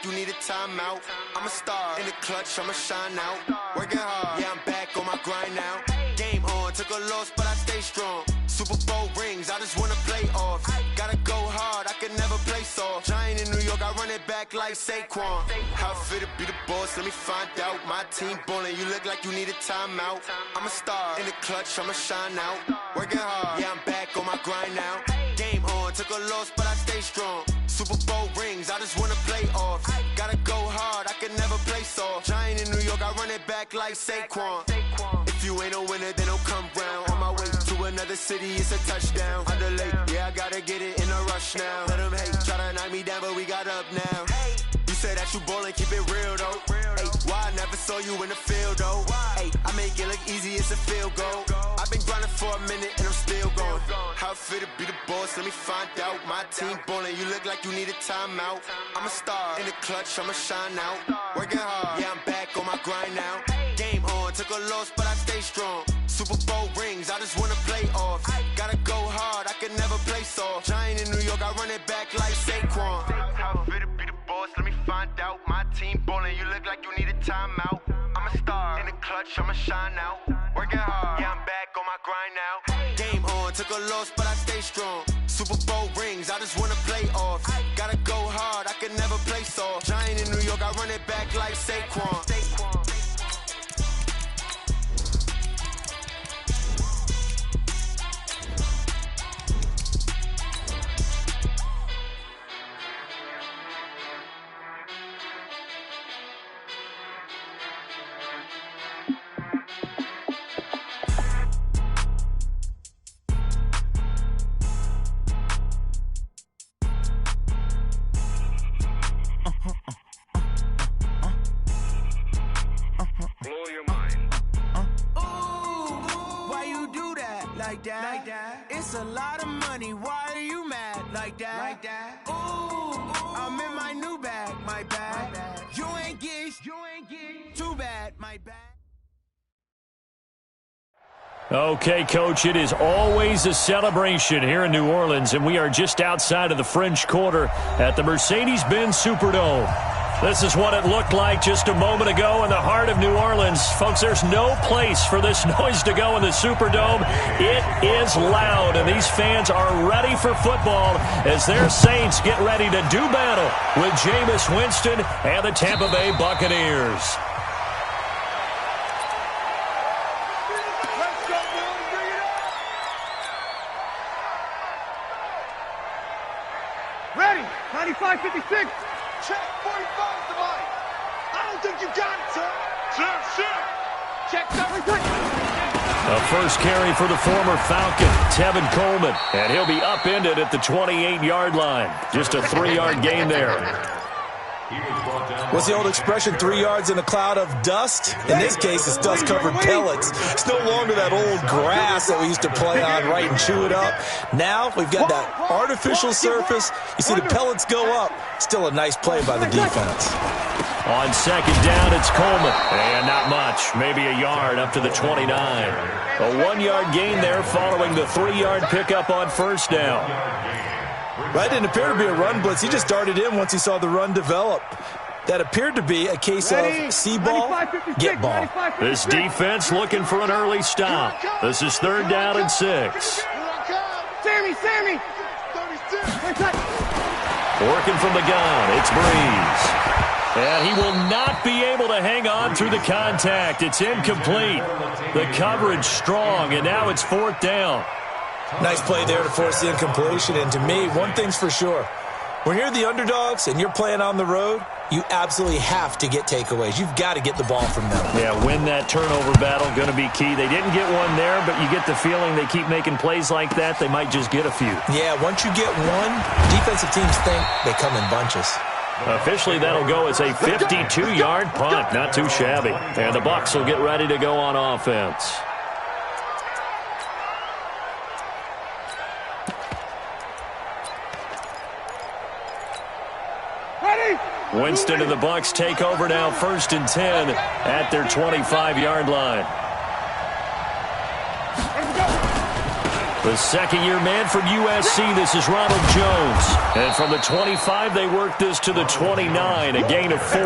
like you need a timeout. I'm a star in the clutch, I'ma shine out. Working hard, yeah, I'm back on my grind now. Game on, took a loss, but I stay strong. Super Bowl rings, I just wanna play off. Gotta go hard, I can never play soft. Giant in New York, I run it back like Saquon. How fit to be the boss, let me find out. My team ballin', you look like you need a timeout. I'm a star in the clutch, I'ma shine out. Working hard, yeah, I'm back on my grind now. Game on, took a loss, but I stay strong. Super Bowl rings, I just wanna play off. Gotta go hard, I can never play soft. Giant in New York, I run it back like Saquon. If you ain't a winner, then don't come round. On my way to another city, it's a touchdown. Underlay, yeah, I gotta get it in a rush now. Let them hate, try to knock me down, but we got up now. You said that you ballin', keep it real though. Hey, why I never saw you in the field though? Hey, I make it look easy, it's a field goal. I've been grinding for a minute and I'm still going. How fit to be the boss, let me find out. My team ballin', you look like you need a timeout. I'm a star in the clutch, I'ma shine out. Working hard, yeah, I'm back on my grind now. Game on, took a loss, but I stay strong. Super Bowl rings, I just wanna play off. Gotta go hard, I can never play soft. Giant in New York, I run it back like Saquon. How fit to be the boss, let me find out. My team ballin', you look like you need a timeout. I'm a star in the clutch, I'ma shine out. Working hard, yeah, I'm back on my grind now. Game on, took a loss, but I stay strong. Super Bowl rings, I just wanna play off. Gotta go hard, I can never play soft. Giant in New York, I run it back like Saquon. Like that. It's a lot of money. Why are you mad like that? Ooh, I'm in my new bag, my bag. You ain't get too bad, my bag. Okay, Coach, it is always a celebration here in New Orleans, and we are just outside of the French Quarter at the Mercedes-Benz Superdome. This is what it looked like just a moment ago in the heart of New Orleans. Folks, there's no place for this noise to go in the Superdome. It is loud, and these fans are ready for football as their Saints get ready to do battle with Jameis Winston and the Tampa Bay Buccaneers. Ready, 95-56. Check, 45 to mine. I don't think you got it, sir. Check, A first carry for the former Falcon, Tevin Coleman, and he'll be upended at the 28-yard line. Just a 3-yard gain there. What's the old expression, 3 yards in a cloud of dust? In this case, it's dust-covered pellets. It's no longer that old grass that we used to play on, right, and chew it up. Now we've got that artificial surface. You see the pellets go up. Still a nice play by the defense. On second down, it's Coleman. And not much, maybe a yard up to the 29. A 1-yard gain there following the 3-yard pickup on first down. Right, didn't appear to be a run blitz. He just darted in once he saw the run develop. That appeared to be a case of see ball, get ball. This defense looking for an early stop. This is 3rd down and 6. Sammy! Working from the gun, it's Breeze. And he will not be able to hang on through the contact. It's incomplete. The coverage strong, and now it's 4th down. Nice play there to force the incompletion. And to me, one thing's for sure. When you're the underdogs and you're playing on the road, you absolutely have to get takeaways. You've got to get the ball from them. Yeah, win that turnover battle, going to be key. They didn't get one there, but you get the feeling they keep making plays like that, they might just get a few. Yeah, once you get one, defensive teams think they come in bunches. Officially, that'll go as a 52-yard punt. Not too shabby. And the Bucs will get ready to go on offense. Winston and the Bucs take over now, 1st and 10 at their 25-yard line. The second-year man from USC, this is Ronald Jones. And from the 25, they worked this to the 29, a gain of 4.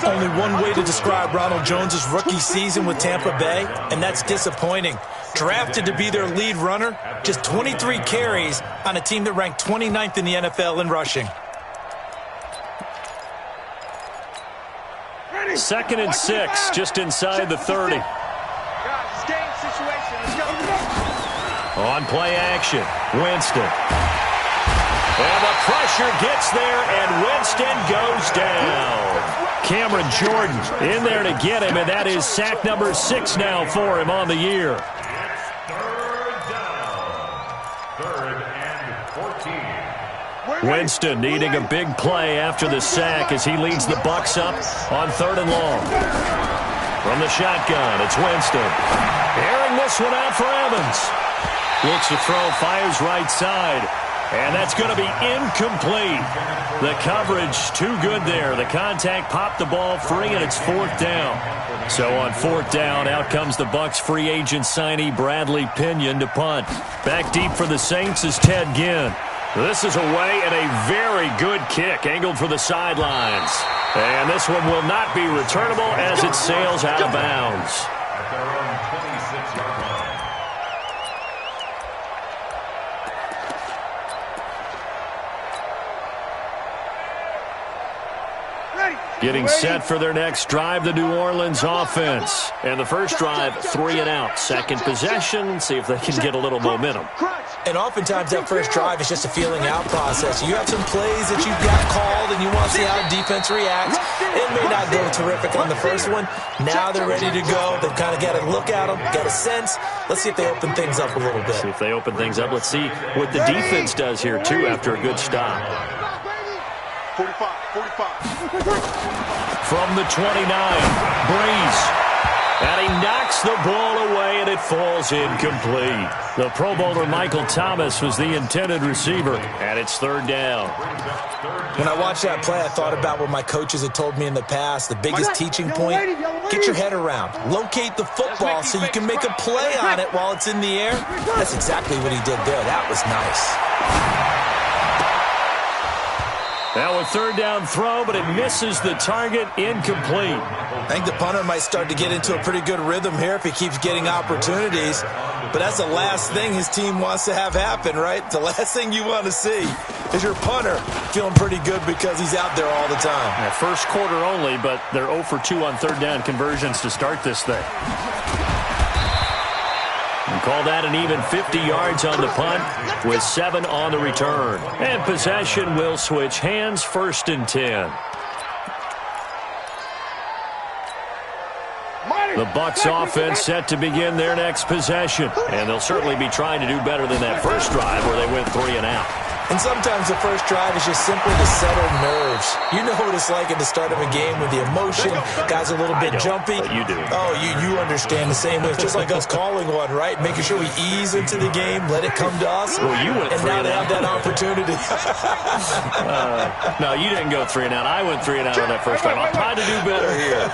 Only one way to describe Ronald Jones' rookie season with Tampa Bay, and that's disappointing. Drafted to be their lead runner, just 23 carries on a team that ranked 29th in the NFL in rushing. 2nd and 6, just inside the 30. On play action, Winston. And the pressure gets there, and Winston goes down. Cameron Jordan in there to get him, and that is sack number 6 now for him on the year. Third and 14. Winston needing a big play after the sack as he leads the Bucs up on 3rd and long. From the shotgun, it's Winston. Airing this one out for Evans. Looks to throw, fires right side. And that's going to be incomplete. The coverage too good there. The contact popped the ball free, and it's 4th down. So on 4th down, out comes the Bucs free agent signee Bradley Pinion to punt. Back deep for the Saints is Ted Ginn. This is away, and a very good kick angled for the sidelines. And this one will not be returnable as it sails out of bounds. At their own 26-yard line. Getting set for their next drive, the New Orleans offense. And the first drive, 3 and out. Second possession, see if they can get a little momentum. And oftentimes that first drive is just a feeling out process. You have some plays that you've got called and you want to see how the defense reacts. It may not go terrific on the first one. Now they're ready to go. They've kind of got to look at them, get a sense. Let's see if they open things up a little bit. See if they open things up. Let's see what the defense does here, too, after a good stop. 45. From the 29, Breeze. And he knocks the ball away, and it falls incomplete. The Pro Bowler Michael Thomas was the intended receiver, and it's 3rd down. When I watched that play, I thought about what my coaches had told me in the past. The biggest teaching point, get your head around. Locate the football so you can make a play on it while it's in the air. That's exactly what he did there. That was nice. Now a 3rd down throw, but it misses the target, incomplete. I think the punter might start to get into a pretty good rhythm here if he keeps getting opportunities. But that's the last thing his team wants to have happen, right? The last thing you want to see is your punter feeling pretty good because he's out there all the time. Yeah, first quarter only, but they're 0 for 2 on 3rd down conversions to start this thing. And call that an even 50 yards on the punt with 7 on the return. And possession will switch hands, 1st and 10. The Bucs offense set to begin their next possession. And they'll certainly be trying to do better than that first drive where they went 3 and out. And sometimes the first drive is just simply to settle nerves. You know what it's like at the start of a game with the emotion. Guys are a little bit jumpy. But you do. Oh, you understand the same way. It's just like us calling one, right? Making sure we ease into the game, let it come to us. Well, you went and 3 now and they out. have that opportunity. No, you didn't go 3 and out. I went 3 and out on that first drive. I'll try to do better here.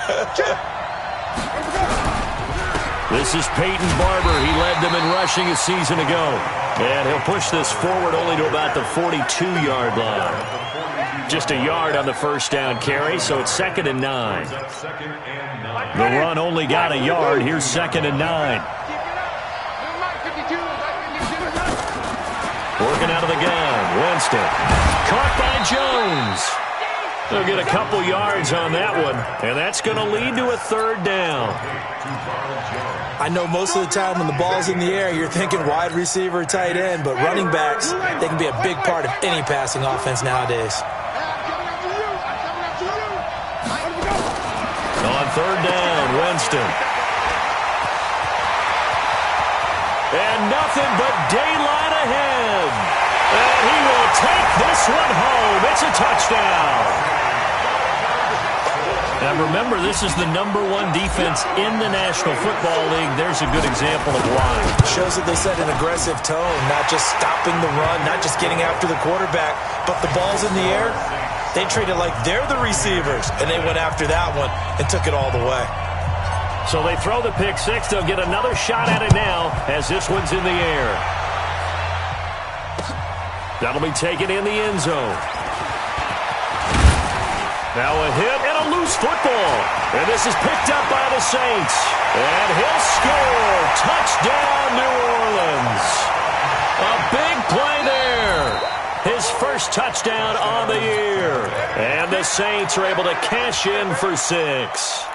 This is Peyton Barber. He led them in rushing a season ago. And he'll push this forward only to about the 42-yard line. Just a yard on the first down carry, so it's 2nd and 9. The run only got a yard. Here's 2nd and 9. Working out of the gun. Winston. Caught by Jones. They'll get a couple yards on that one, and that's going to lead to a 3rd down. I know most of the time when the ball's in the air, you're thinking wide receiver, tight end, but running backs, they can be a big part of any passing offense nowadays. On 3rd down, Winston. And nothing but daylight ahead. And he will take this one home. It's a touchdown. Now remember, this is the #1 defense in the National Football League. There's a good example of why. Shows that they set an aggressive tone, not just stopping the run, not just getting after the quarterback, but the ball's in the air. They treat it like they're the receivers, and they went after that one and took it all the way. So they throw the pick six. They'll get another shot at it now as this one's in the air. That'll be taken in the end zone. Now a hit and a loose football. And this is picked up by the Saints. And he'll score. Touchdown, New Orleans. A big play there. His first touchdown on the year. And the Saints are able to cash in for 6.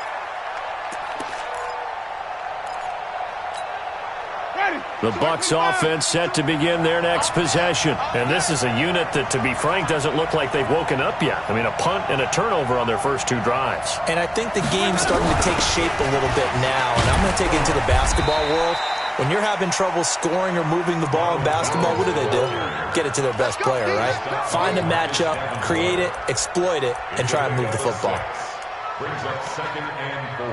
The Bucs offense set to begin their next possession. And this is a unit that, to be frank, doesn't look like they've woken up yet. I mean, a punt and a turnover on their first 2 drives. And I think the game's starting to take shape a little bit now. And I'm going to take it into the basketball world. When you're having trouble scoring or moving the ball in basketball, what do? Get it to their best player, right? Find a matchup, create it, exploit it, and try and move the football. Brings up 2nd and 4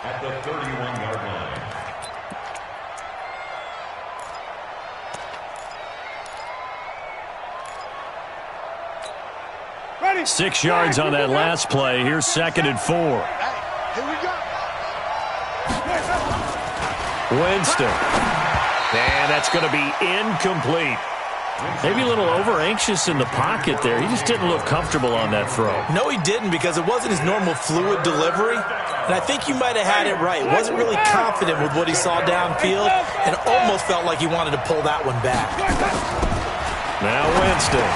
at the 31-yard line. 6 yards on that last play. Here's 2nd and 4. Here we go. Winston. And that's going to be incomplete. Maybe a little over-anxious in the pocket there. He just didn't look comfortable on that throw. No, he didn't, because it wasn't his normal fluid delivery. And I think you might have had it right. Wasn't really confident with what he saw downfield and almost felt like he wanted to pull that one back. Now Winston.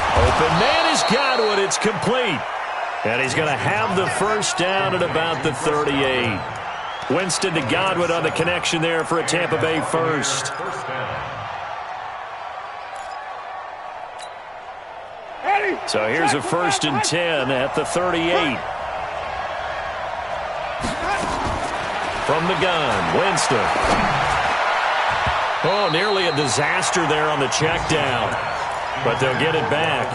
Open man is Godwin. It's complete. And he's going to have the first down at about the 38. Winston to Godwin on the connection there for a Tampa Bay first. So here's a 1st and 10 at the 38. From the gun, Winston. Oh, nearly a disaster there on the check down. But they'll get it back.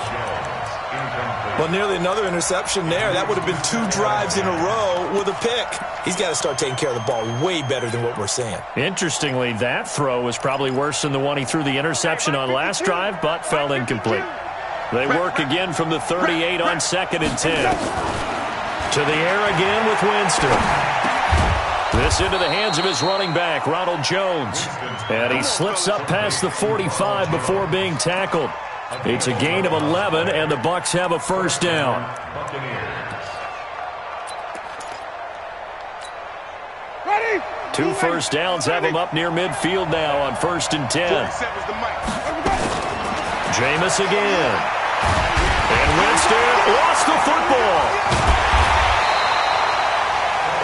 Well, nearly another interception there. That would have been 2 drives in a row with a pick. He's got to start taking care of the ball way better than what we're seeing. Interestingly, that throw was probably worse than the one he threw the interception on last drive, but fell incomplete. They work again from the 38 on 2nd and 10. To the air again with Winston. This into the hands of his running back, Ronald Jones. And he slips up past the 45 before being tackled. It's a gain of 11, and the Bucs have a first down. 2 first downs have him up near midfield now on 1st and 10. Jameis again. And Winston lost the football.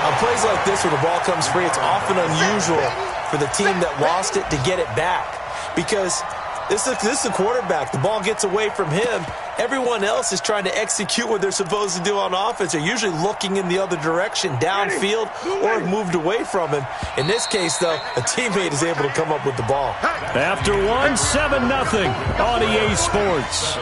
On plays like this where the ball comes free, it's often unusual for the team that lost it to get it back. Because this is the quarterback. The ball gets away from him. Everyone else is trying to execute what they're supposed to do on offense. They're usually looking in the other direction, downfield, or have moved away from him. In this case, though, a teammate is able to come up with the ball. After 1, 7-0 on EA Sports.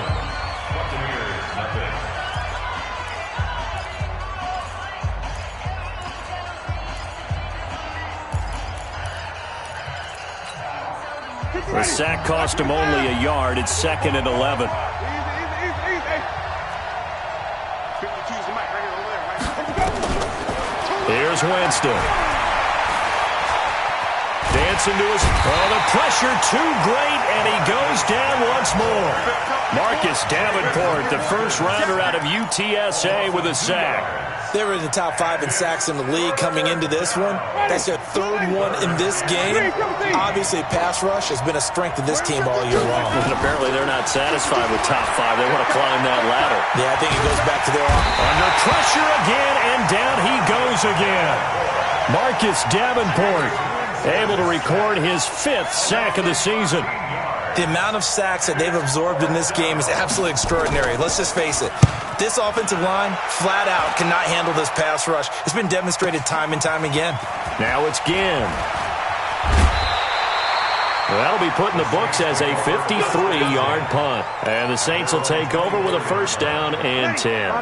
The sack cost him only a yard. It's 2nd and 11. Here's Winston. Dancing to his... Oh, the pressure too great, and he goes down once more. Marcus Davenport, the first rounder out of UTSA with a sack. They were in the top 5 in sacks in the league coming into this one. That's their 3rd one in this game. Obviously, pass rush has been a strength of this team all year long. And apparently they're not satisfied with top 5. They want to climb that ladder. Yeah, I think it goes back to their... Under pressure again, and down he goes again. Marcus Davenport able to record his 5th sack of the season. The amount of sacks that they've absorbed in this game is absolutely extraordinary. Let's just face it. This offensive line, flat out, cannot handle this pass rush. It's been demonstrated time and time again. Now it's Ginn. That'll be put in the books as a 53-yard punt. And the Saints will take over with a first down and 10.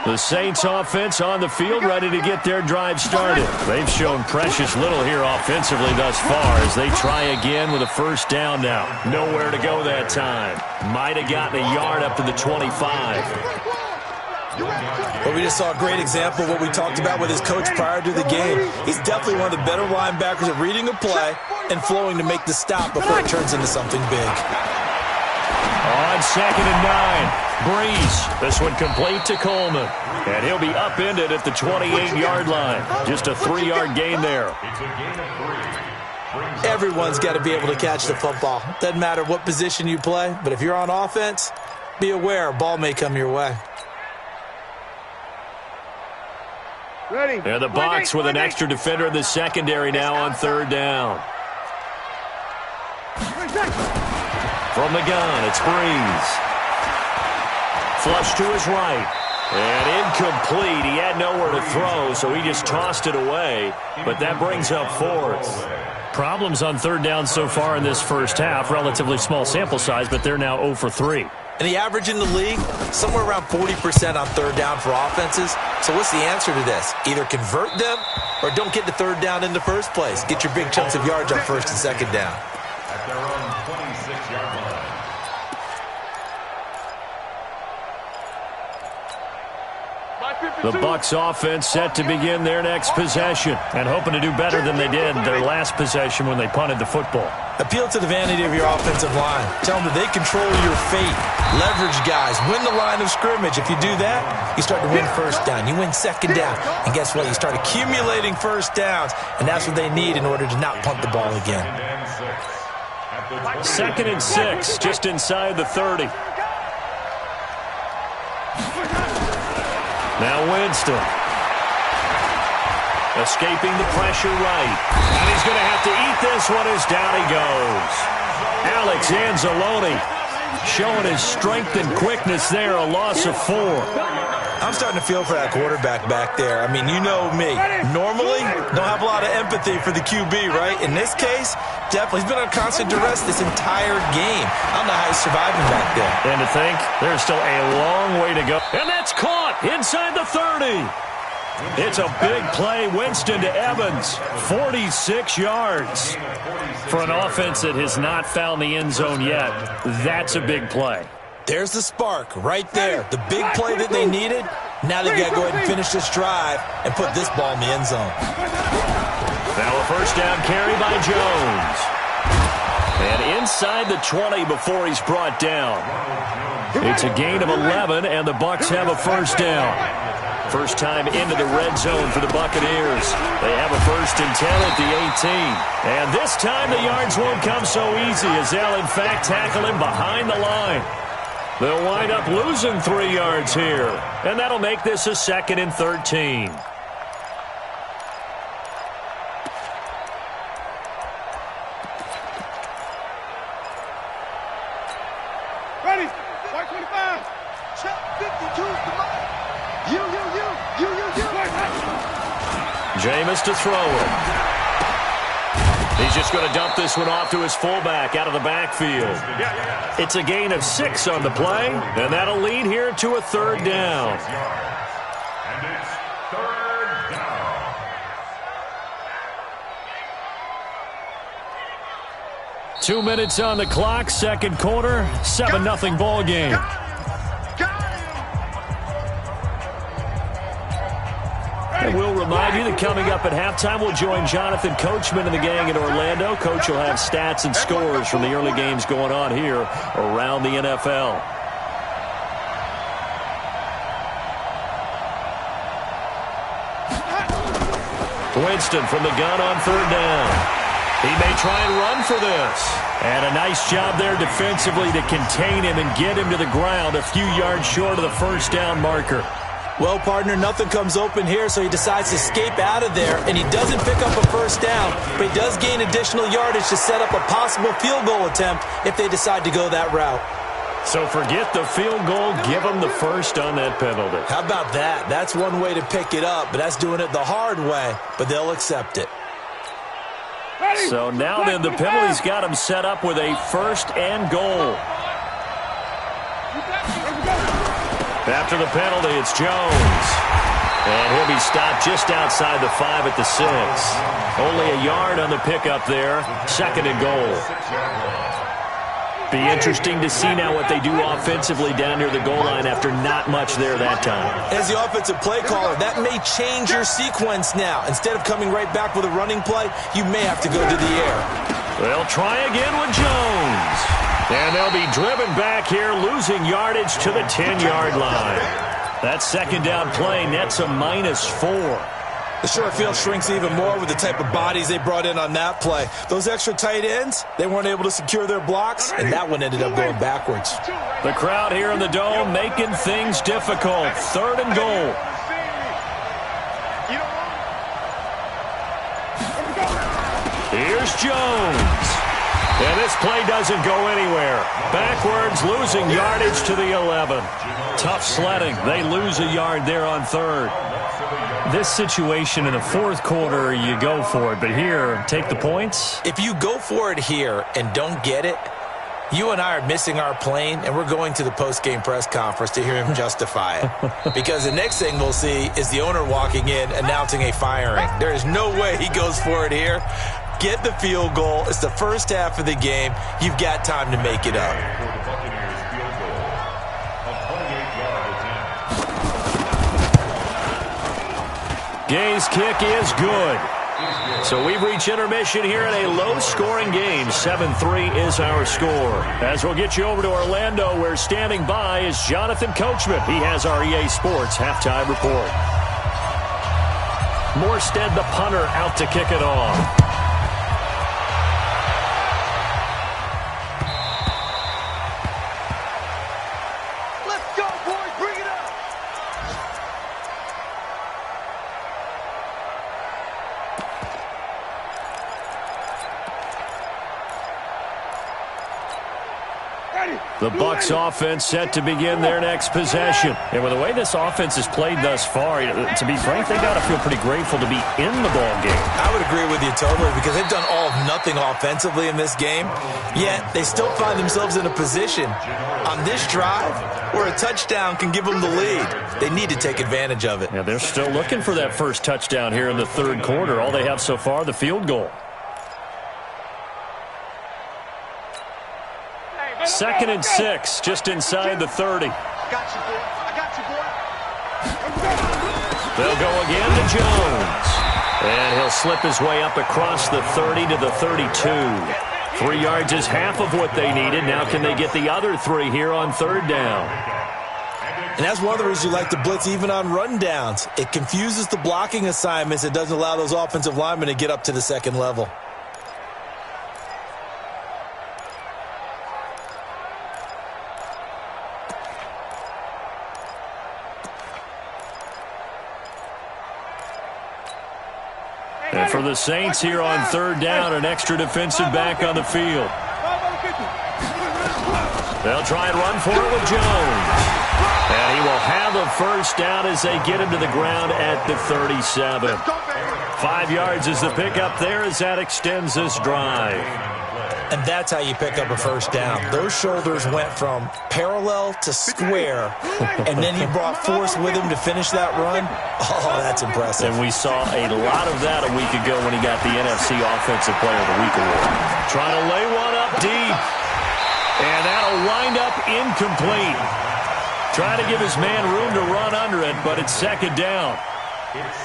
The Saints offense on the field ready to get their drive started. They've shown precious little here offensively thus far as they try again with a first down now. Nowhere to go that time. Might have gotten a yard up to the 25. Well, we just saw a great example of what we talked about with his coach prior to the game. He's definitely one of the better linebackers at reading a play and flowing to make the stop before it turns into something big. On 2nd and 9, Breeze. This one complete to Coleman. And he'll be upended at the 28-yard line. Just a 3-yard gain there. Everyone's got to be able to catch the football. Doesn't matter what position you play, but if you're on offense, be aware a ball may come your way. Ready. And the box with an extra defender in the secondary now on 3rd down. From the gun, it's Breeze. Flush to his right. And incomplete. He had nowhere to throw, so he just tossed it away. But that brings up 4th. Problems on 3rd down so far in this first half. Relatively small sample size, but they're now 0 for 3. And the average in the league, somewhere around 40% on 3rd down for offenses. So what's the answer to this? Either convert them or don't get the 3rd down in the first place. Get your big chunks of yards on 1st and 2nd down. At their own 26-yard line. The Bucs offense set to begin their next possession and hoping to do better than they did their last possession when they punted the football. Appeal to the vanity of your offensive line. Tell them that they control your fate. Leverage guys. Win the line of scrimmage. If you do that, you start to win 1st down. You win 2nd down. And guess what? You start accumulating 1st downs, and that's what they need in order to not punt the ball again. 2nd and 6, just inside the 30. Now Winston. Escaping the pressure right. And he's going to have to eat this one as down he goes. Alex Anzalone showing his strength and quickness there, a loss of 4. I'm starting to feel for that quarterback back there. I mean, you know me. Normally, don't have a lot of empathy for the QB, right? In this case, definitely. He's been on constant duress this entire game. I don't know how he's surviving back there. And to think, there's still a long way to go. And that's caught inside the 30. It's a big play. Winston to Evans. 46 yards. For an offense that has not found the end zone yet, that's a big play. There's the spark right there. The big play that they needed. Now they got to go ahead and finish this drive and put this ball in the end zone. Now a 1st down carry by Jones. And inside the 20 before he's brought down. It's a gain of 11, and the Bucs have a 1st down. First time into the red zone for the Buccaneers. They have a 1st and 10 at the 18. And this time the yards won't come so easy as they'll in fact tackle him behind the line. They'll wind up losing 3 yards here. And that'll make this a 2nd and 13. Ready? White 25. Check 52's the mic. You. Jameis to throw it. He's just going to dump this one off to his fullback out of the backfield. It's a gain of 6 on the play, and that'll lead here to a 3rd down. And it's 3rd down. Two minutes on the clock, 2nd quarter, 7-0 ball game. And we'll remind you that coming up at halftime, we'll join Jonathan Coachman and the gang in Orlando. Coach will have stats and scores from the early games going on here around the NFL. Winston from the gun on 3rd down. He may try and run for this. And a nice job there defensively to contain him and get him to the ground a few yards short of the 1st down marker. Well, partner, nothing comes open here, so he decides to escape out of there, and he doesn't pick up a 1st down, but he does gain additional yardage to set up a possible field goal attempt if they decide to go that route. So forget the field goal, give them the 1st on that penalty. How about that? That's one way to pick it up, but that's doing it the hard way, but they'll accept it. So now then, the penalty's got him set up with a 1st and goal. After the penalty, it's Jones. And he'll be stopped just outside the 5 at the 6. Only a yard on the pickup there. 2nd and goal. Be interesting to see now what they do offensively down near the goal line after not much there that time. As the offensive play caller, that may change your sequence now. Instead of coming right back with a running play, you may have to go to the air. They'll try again with Jones. And they'll be driven back here, losing yardage to the 10-yard line. That second down play nets a -4. The short field shrinks even more with the type of bodies they brought in on that play. Those extra tight ends, they weren't able to secure their blocks, and that one ended up going backwards. The crowd here in the Dome making things difficult. 3rd and goal. Here's Jones. And this play doesn't go anywhere. Backwards, losing yardage to the 11. Tough sledding. They lose a yard there on 3rd. This situation in the 4th quarter, you go for it. But here, take the points. If you go for it here and don't get it, you and I are missing our plane, and we're going to the post-game press conference to hear him justify it. Because the next thing we'll see is the owner walking in announcing a firing. There is no way he goes for it here. Get the field goal. It's the first half of the game. You've got time to make it up. Gay's kick is good. So we've reached intermission here in a low-scoring game. 7-3 is our score. As we'll get you over to Orlando, where standing by is Jonathan Coachman. He has our EA Sports halftime report. Morstead, the punter, out to kick it off. The Bucs offense set to begin their next possession. And with the way this offense has played thus far, to be frank, they got to feel pretty grateful to be in the ball game. I would agree with you totally, because they've done all of nothing offensively in this game, yet they still find themselves in a position on this drive where a touchdown can give them the lead. They need to take advantage of it. Yeah, they're still looking for that first touchdown here in the 3rd quarter. All they have so far, the field goal. 2nd and 6, just inside the 30. I got you, boy. I got you, boy. They'll go again to Jones. And he'll slip his way up across the 30 to the 32. 3 yards is half of what they needed. Now can they get the other 3 here on 3rd down? And that's one of the reasons you like to blitz even on rundowns. It confuses the blocking assignments. It doesn't allow those offensive linemen to get up to the 2nd level. And for the Saints here on 3rd down, an extra defensive back on the field. They'll try and run for it with Jones. And he will have a first down as they get him to the ground at the 37. 5 yards is the pickup there as that extends this drive. And that's how you pick up a first down. Those shoulders went from parallel to square, and then he brought force with him to finish that run. Oh, that's impressive. And we saw a lot of that a week ago when he got the NFC Offensive Player of the Week award. Trying to lay one up deep. And that'll wind up incomplete. Trying to give his man room to run under it, but it's 2nd down.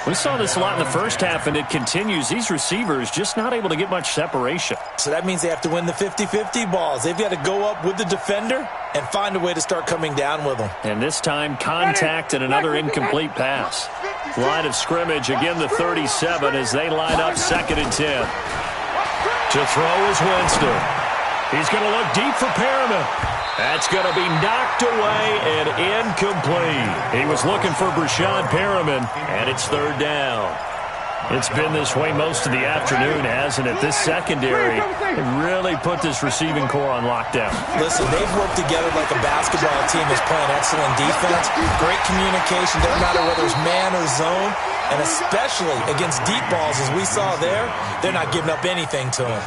We saw this a lot in the first half, and it continues. These receivers just not able to get much separation. So that means they have to win the 50-50 balls. They've got to go up with the defender and find a way to start coming down with them. And this time, contact and another incomplete pass. Line of scrimmage, again the 37 as they line up 2nd and 10. To throw is Winston. He's going to look deep for Perriman. That's going to be knocked away and incomplete. He was looking for Brashad Perriman, and it's 3rd down. It's been this way most of the afternoon, hasn't it? This secondary really put this receiving core on lockdown. Listen, they've worked together like a basketball team that's playing excellent defense. Great communication, doesn't matter whether it's man or zone. And especially against deep balls, as we saw there, they're not giving up anything to him.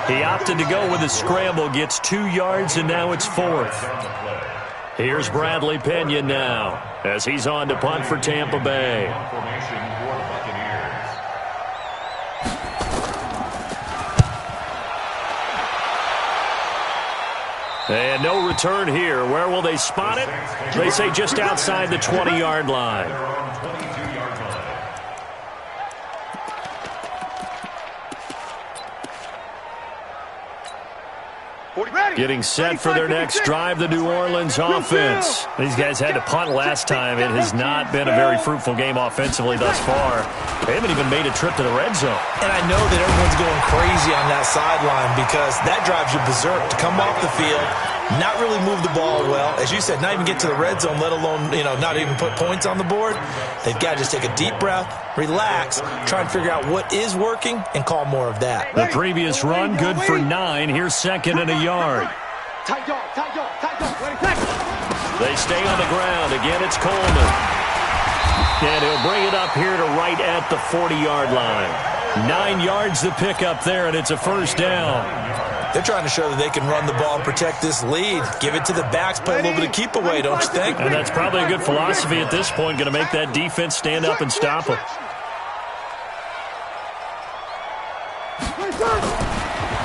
He opted to go with a scramble, gets 2 yards, and now it's 4th. Here's Bradley Pena now as he's on to punt for Tampa Bay. And no return here. Where will they spot it? They say just outside the 20-yard line. Getting set for their next drive, the New Orleans offense. These guys had to punt last time. It has not been a very fruitful game offensively thus far. They haven't even made a trip to the red zone. And I know that everyone's going crazy on that sideline because that drives you berserk to come off the field, not really move the ball well. As you said, not even get to the red zone, let alone, not even put points on the board. They've got to just take a deep breath, relax, try and figure out what is working, and call more of that. The previous run, good for 9. Here's 2nd and a yard. They stay on the ground. Again, it's Coleman. And he'll bring it up here to right at the 40-yard line. 9 yards to pick up there, and it's a first down. They're trying to show that they can run the ball and protect this lead. Give it to the backs, play a little bit of keep away, don't you think? And that's probably a good philosophy at this point, going to make that defense stand up and stop them.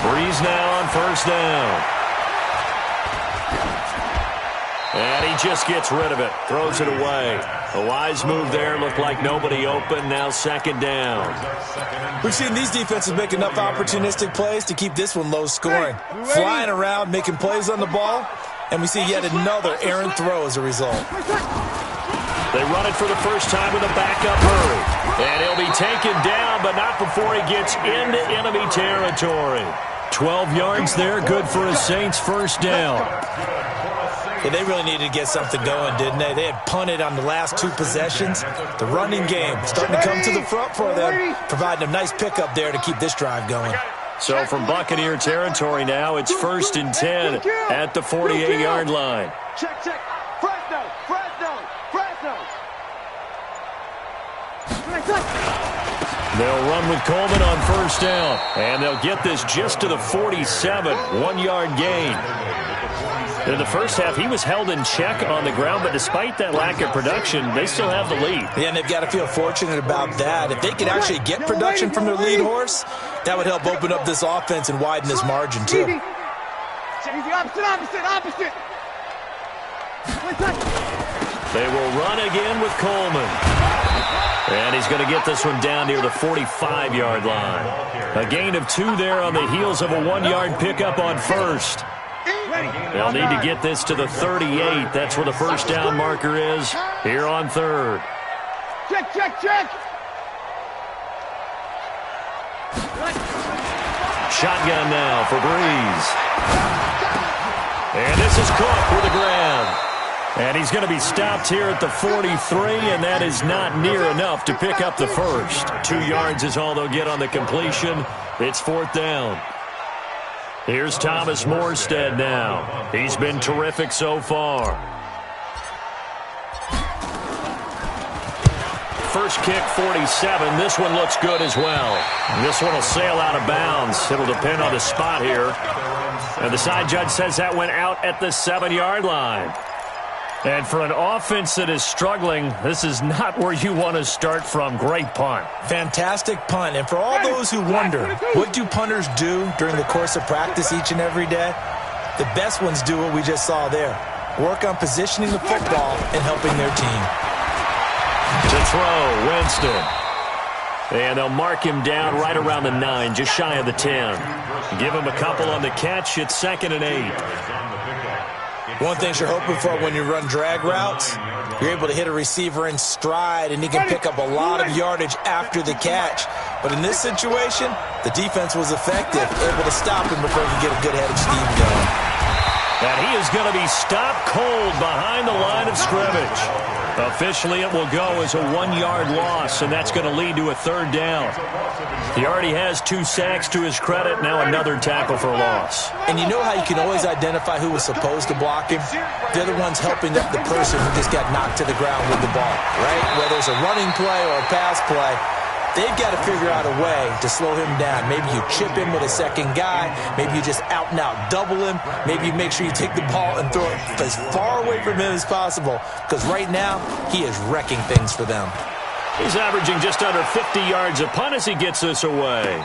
Breeze now on first down. And he just gets rid of it, throws it away. A wise move there, looked like nobody open, now 2nd down. We've seen these defenses make enough opportunistic plays to keep this one low scoring. Flying around, making plays on the ball, and we see yet another errant throw as a result. They run it for the first time with a backup hurry. And he'll be taken down, but not before he gets into enemy territory. 12 yards there, good for a Saints first down. Yeah, they really needed to get something going, didn't they? They had punted on the last 2 possessions. The running game starting to come to the front for them, providing a nice pickup there to keep this drive going. So from Buccaneer territory now, it's 1st and 10 at the 48-yard line. Check. Fresno. They'll run with Coleman on first down, and they'll get this just to the 47, 1-yard gain. In the first half, he was held in check on the ground, but despite that lack of production, they still have the lead. Yeah, and they've got to feel fortunate about that. If they could actually get production from their lead horse, that would help open up this offense and widen this margin, too. Opposite. They will run again with Coleman. And he's going to get this one down near the 45-yard line. A gain of 2 there on the heels of a 1-yard pickup on first. They'll need to get this to the 38. That's where the first down marker is here on 3rd. Check. Shotgun now for Breeze. And this is Cook with the grab. And he's going to be stopped here at the 43, and that is not near enough to pick up the first. 2 yards is all they'll get on the completion. It's 4th down. Here's Thomas Morstead now. He's been terrific so far. First kick, 47. This one looks good as well. And this one will sail out of bounds. It'll depend on the spot here. And the side judge says that went out at the 7-yard line. And for an offense that is struggling, this is not where you want to start from. Great punt. Fantastic punt. And for all those who wonder, what do punters do during the course of practice each and every day? The best ones do what we just saw there. Work on positioning the football and helping their team. To throw, Winston. And they'll mark him down right around the 9, just shy of the 10. Give him a couple on the catch. It's 2nd and 8. One thing you're hoping for when you run drag routes, you're able to hit a receiver in stride, and he can pick up a lot of yardage after the catch. But in this situation, the defense was effective, able to stop him before he could get a good head of steam going. And he is going to be stopped cold behind the line of scrimmage. Officially, it will go as a 1-yard loss, and that's going to lead to a 3rd down. He already has 2 sacks to his credit, now another tackle for loss. And you know how you can always identify who was supposed to block him? They're the ones helping up the person who just got knocked to the ground with the ball, right? Whether it's a running play or a pass play, they've got to figure out a way to slow him down. Maybe you chip him with a second guy. Maybe you just out and out double him. Maybe you make sure you take the ball and throw it as far away from him as possible, because right now he is wrecking things for them. He's averaging just under 50 yards a punt as he gets this away.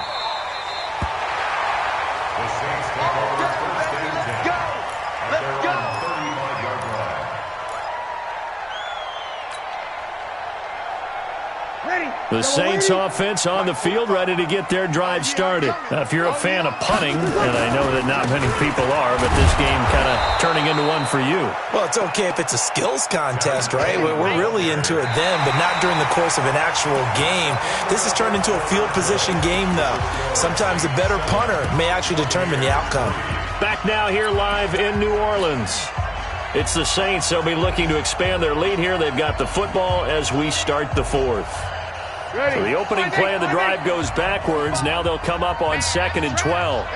The Saints offense on the field, ready to get their drive started. Now, if you're a fan of punting, and I know that not many people are, but this game kind of turning into one for you. Well, it's okay if it's a skills contest, right? We're really into it then, but not during the course of an actual game. This has turned into a field position game, though. Sometimes a better punter may actually determine the outcome. Back now here live in New Orleans. It's the Saints. They'll be looking to expand their lead here. They've got the football as we start the fourth. So the opening play of the drive goes backwards. Now they'll come up on 2nd and 12.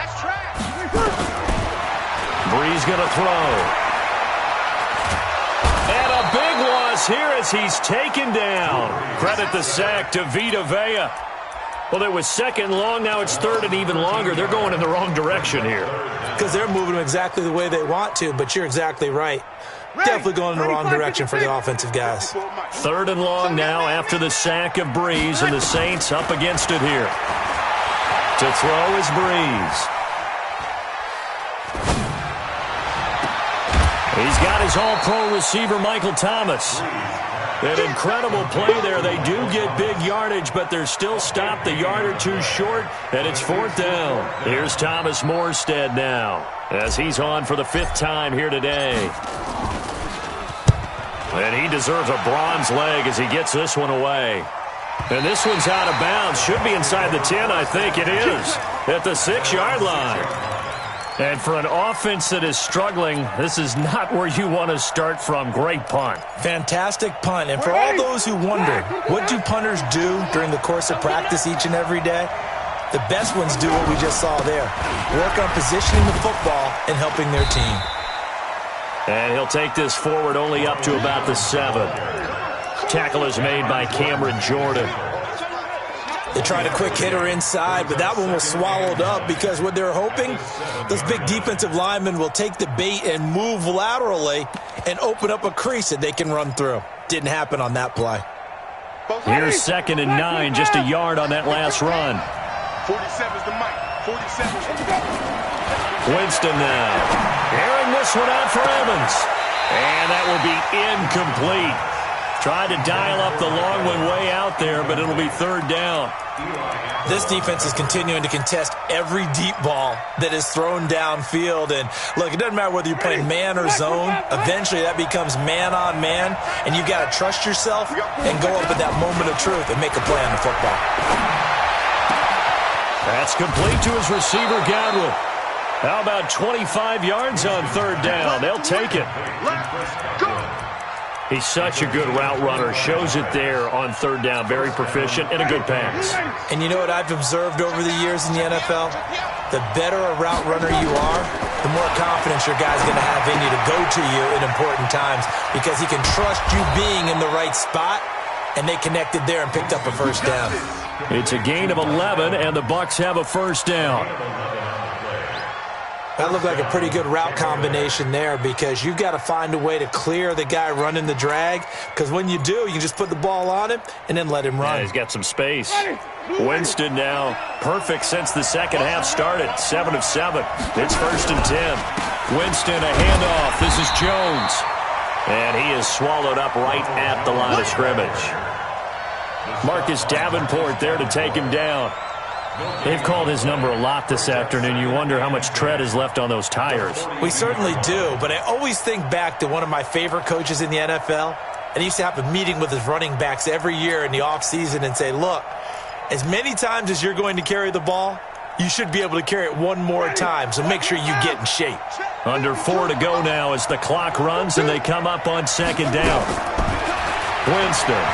Brees going to throw. And a big loss here as he's taken down. Credit the sack to Vita Vea. Well, it was 2nd and long. Now it's 3rd and even longer. They're going in the wrong direction here. Because they're moving them exactly the way they want to, but you're exactly right. Definitely going in the wrong direction for the offensive guys. 3rd and long now after the sack of Brees, and the Saints up against it here. To throw is Brees. He's got his all-pro receiver, Michael Thomas. An incredible play there. They do get big yardage, but they're still stopped a yard or two short, and it's 4th down. Here's Thomas Morstead now, as he's on for the 5th time here today. And he deserves a bronze leg as he gets this one away. And this one's out of bounds. Should be inside the 10, I think it is, at the 6-yard line. And for an offense that is struggling, this is not where you want to start from. Great punt. Fantastic punt. And for all those who wonder, what do punters do during the course of practice each and every day? The best ones do what we just saw there. Work on positioning the football and helping their team. And he'll take this forward only up to about the 7. Tackle is made by Cameron Jordan. They tried a quick hitter inside, but that one was swallowed up because what they're hoping, those big defensive linemen will take the bait and move laterally and open up a crease that they can run through. Didn't happen on that play. Here's 2nd and 9, just a yard on that last run. 47's the mic. 47. Winston now. Airing this one out for Evans. And that will be incomplete. Tried to dial up the long one way out there, but it'll be 3rd down. This defense is continuing to contest every deep ball that is thrown downfield. And, look, it doesn't matter whether you're playing man or zone. Eventually that becomes man-on-man, and you've got to trust yourself and go up at that moment of truth and make a play on the football. That's complete to his receiver, Godwin. How about 25 yards on 3rd down? They'll take it. He's such a good route runner. Shows it there on 3rd down. Very proficient and a good pass. And you know what I've observed over the years in the NFL? The better a route runner you are, the more confidence your guy's going to have in you to go to you in important times because he can trust you being in the right spot, and they connected there and picked up a 1st down. It's a gain of 11, and the Bucs have a 1st down. That looked like a pretty good route combination there because you've got to find a way to clear the guy running the drag, because when you do, you can just put the ball on him and then let him run. Yeah, he's got some space. Winston now perfect since the 2nd half started. 7 of 7. It's 1st and 10. Winston, a handoff. This is Jones. And he is swallowed up right at the line of scrimmage. Marcus Davenport there to take him down. They've called his number a lot this afternoon. You wonder how much tread is left on those tires. We certainly do, but I always think back to one of my favorite coaches in the NFL. And he used to have a meeting with his running backs every year in the offseason and say, look, as many times as you're going to carry the ball, you should be able to carry it one more time, so make sure you get in shape. Under 4 to go now as the clock runs and they come up on 2nd down. Winston.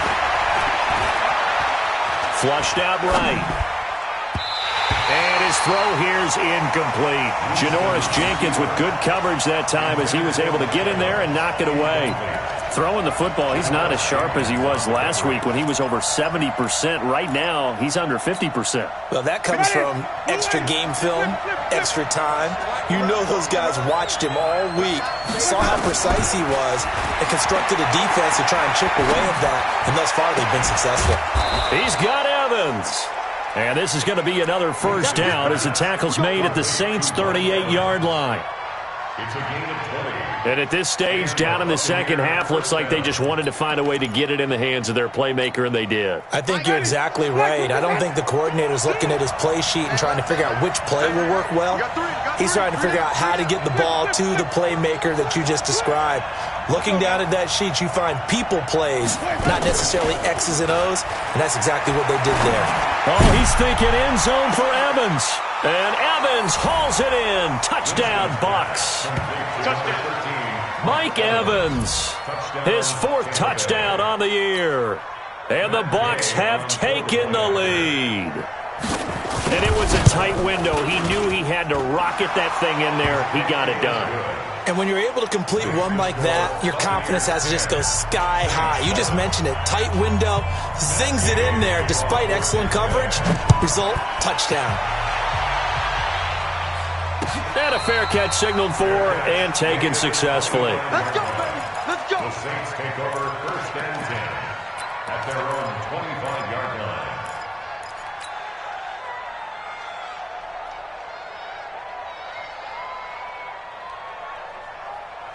Flushed out right. And his throw here is incomplete. Janoris Jenkins with good coverage that time as he was able to get in there and knock it away. Throwing the football, he's not as sharp as he was last week when he was over 70%. Right now, he's under 50%. Well, that comes from extra game film, extra time. You know those guys watched him all week, saw how precise he was, and constructed a defense to try and chip away at that. And thus far, they've been successful. He's got Evans. And this is going to be another 1st down as the tackle's made at the Saints' 38-yard line. It's a gain of 20. And at this stage, down in the second half, looks like they just wanted to find a way to get it in the hands of their playmaker, and they did. I think you're exactly right. I don't think the coordinator's looking at his play sheet and trying to figure out which play will work well. He's trying to figure out how to get the ball to the playmaker that you just described. Looking down at that sheet, you find people plays, not necessarily X's and O's, and that's exactly what they did there. Oh, he's thinking end zone for Evans. And Evans hauls it in. Touchdown, Bucs. Mike Evans, his 4th touchdown on the year. And the Bucs have taken the lead. And it was a tight window. He knew he had to rocket that thing in there. He got it done. And when you're able to complete one like that, your confidence has to just go sky high. You just mentioned it. Tight window, zings it in there despite excellent coverage. Result, touchdown. And a fair catch signaled for and taken successfully. Let's go, baby. Let's go. The Saints take over 1st and 10 at their own 25-yard line.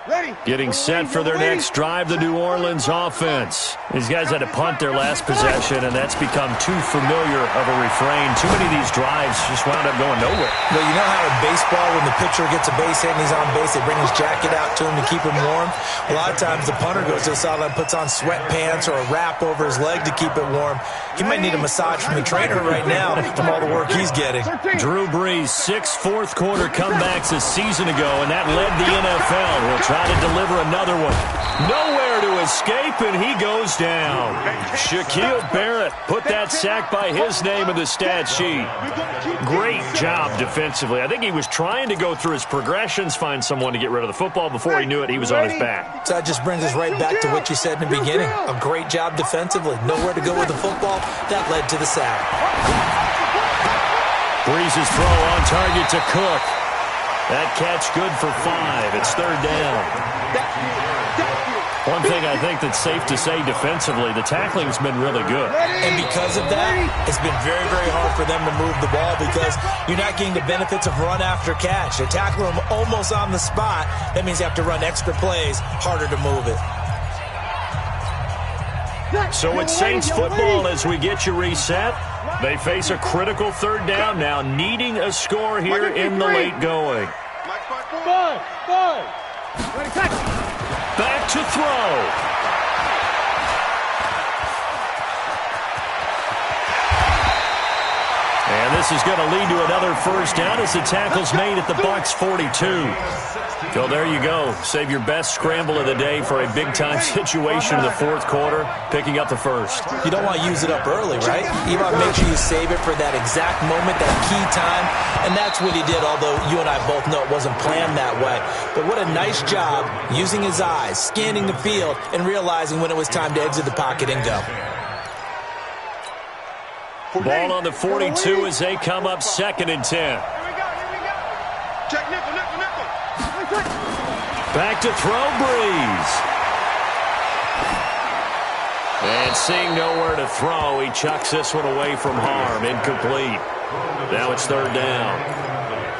Ready. Getting set for their next drive, the New Orleans offense. These guys had to punt their last possession, and that's become too familiar of a refrain. Too many of these drives just wound up going nowhere. Well, you know how in baseball, when the pitcher gets a base hit and he's on base, they bring his jacket out to him to keep him warm? A lot of times the punter goes to the sideline, puts on sweatpants or a wrap over his leg to keep it warm. He might need a massage from the trainer right now from all the work he's getting. Drew Brees, 6 fourth-quarter comebacks a season ago, and that led the NFL. He'll try to deliver another one. Nowhere to escape, and he goes down. Shaquille Barrett put that sack by his name in the stat sheet. Great job defensively. I think he was trying to go through his progressions, find someone to get rid of the football. Before he knew it, he was on his back. So that just brings us right back to what you said in the beginning. A great job defensively. Nowhere to go with the football. That led to the sack. Brees' throw on target to Cook. That catch good for 5. It's 3rd down. One thing I think that's safe to say defensively, the tackling's been really good. And because of that, it's been very, very hard for them to move the ball because you're not getting the benefits of run after catch. They tackle them almost on the spot. That means you have to run extra plays, harder to move it. So it's Saints football as we get you reset. They face a critical 3rd down now, needing a score here in the late going. Back to throw. And this is going to lead to another 1st down as the tackle's made at the Bucs 42. So there you go. Save your best scramble of the day for a big-time situation in the 4th quarter, picking up the 1st. You don't want to use it up early, right? You want to make sure you save it for that exact moment, that key time, and that's what he did, although you and I both know it wasn't planned that way. But what a nice job using his eyes, scanning the field, and realizing when it was time to exit the pocket and go. Ball on the 42 as they come up 2nd and 10. Here we go. Check nickel. Back to throw, Brees. And seeing nowhere to throw, he chucks this one away from harm. Incomplete. Now it's 3rd down.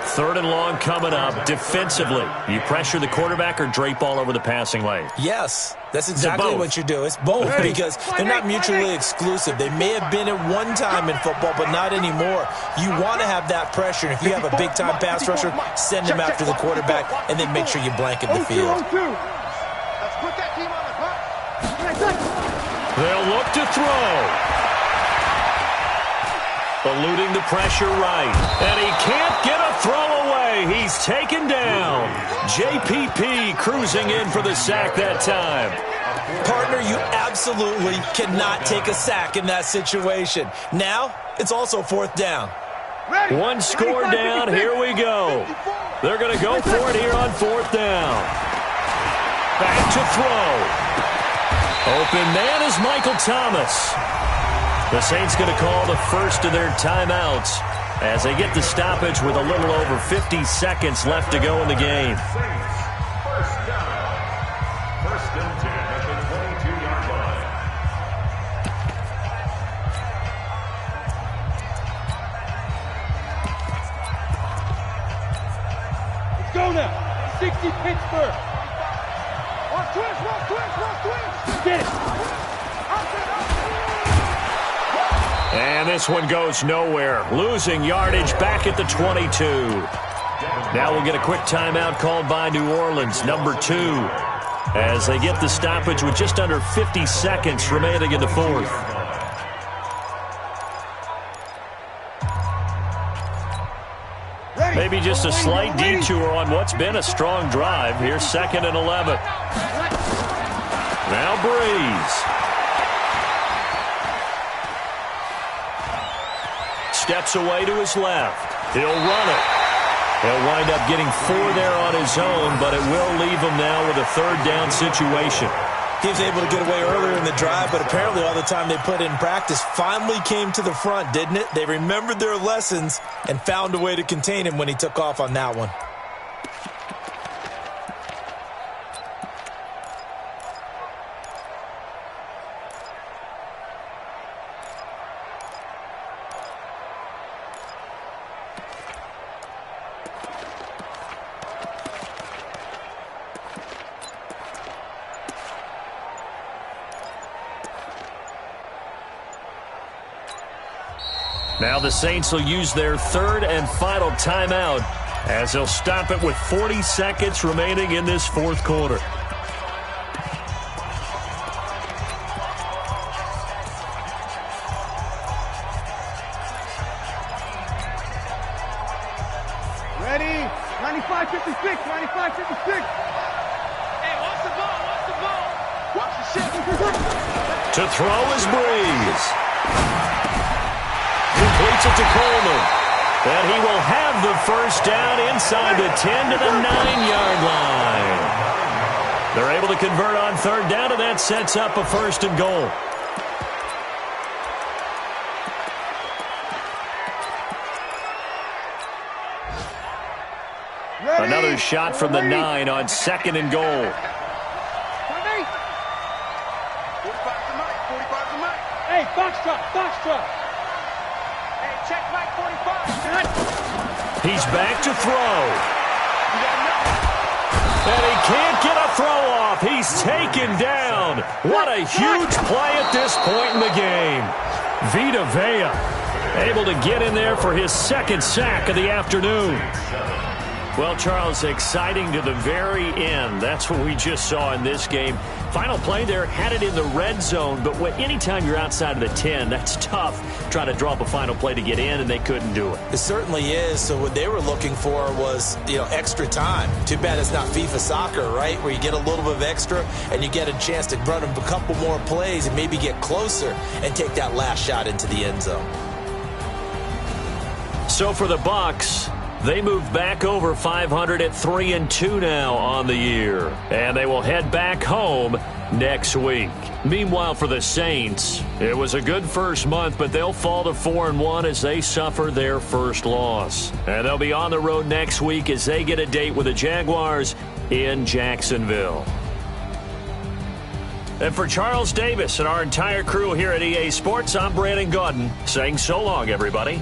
3rd and long coming up. Defensively, you pressure the quarterback or drape all over the passing lane? Yes, that's exactly what you do. It's both because they're not mutually exclusive. They may have been at one time in football, but not anymore. You want to have that pressure. And if you have a big-time pass rusher, send him after the quarterback, and then make sure you blanket the field. Let's put that team on the clock. They'll look to throw. Eluding the pressure right. And he can't get a throw away. He's taken down. JPP cruising in for the sack that time. Partner, you absolutely cannot take a sack in that situation. Now, it's also 4th down. One score down. Here we go. They're going to go for it here on 4th down. Back to throw. Open man is Michael Thomas. The Saints going to call the first of their timeouts as they get the stoppage with a little over 50 seconds left to go in the game. First down. 1st and 10 at the 22-yard line. Let's go now. Sequence. see Pittsburgh. Watch twist, watch twist, watch twist. Get it. And this one goes nowhere. Losing yardage back at the 22. Now we'll get a quick timeout called by New Orleans, number 2, as they get the stoppage with just under 50 seconds remaining in the fourth. Maybe just a slight detour on what's been a strong drive. Here's 2nd and 11. Now Breeze. Steps away to his left. He'll run it. He'll wind up getting 4 there on his own, but it will leave him now with a 3rd down situation. He was able to get away earlier in the drive, but apparently all the time they put in practice finally came to the front, didn't it? They remembered their lessons and found a way to contain him when he took off on that one. Now the Saints will use their 3rd and final timeout as they'll stop it with 40 seconds remaining in this 4th quarter. Ready? 95-56, 95-56. Hey, watch the ball, watch the ball. Watch the shit. To throw is Breeze. Completes it to Coleman. And he will have the 1st down inside the 10 to the 9-yard line. They're able to convert on 3rd down, and that sets up a 1st and goal. Ready? Another shot from the 9 on 2nd and goal. 45 to Mike, 45 to Mike. Hey, Foxtrot, Foxtrot. Hey, check Mike 45. He's back to throw. And he can't get a throw off. He's taken down. What a huge play at this point in the game. Vita Vea able to get in there for his 2nd sack of the afternoon. Well, Charles, exciting to the very end. That's what we just saw in this game. Final play there, had it in the red zone, but anytime you're outside of the 10, that's tough. Trying to draw up a final play to get in, and they couldn't do it. It certainly is. So what they were looking for was, extra time. Too bad it's not FIFA soccer, right, where you get a little bit of extra and you get a chance to run a couple more plays and maybe get closer and take that last shot into the end zone. So for the Bucs, they move back over 500 at 3-2 now on the year. And they will head back home next week. Meanwhile, for the Saints, it was a good first month, but they'll fall to 4-1 as they suffer their first loss. And they'll be on the road next week as they get a date with the Jaguars in Jacksonville. And for Charles Davis and our entire crew here at EA Sports, I'm Brandon Gaudin saying so long, everybody.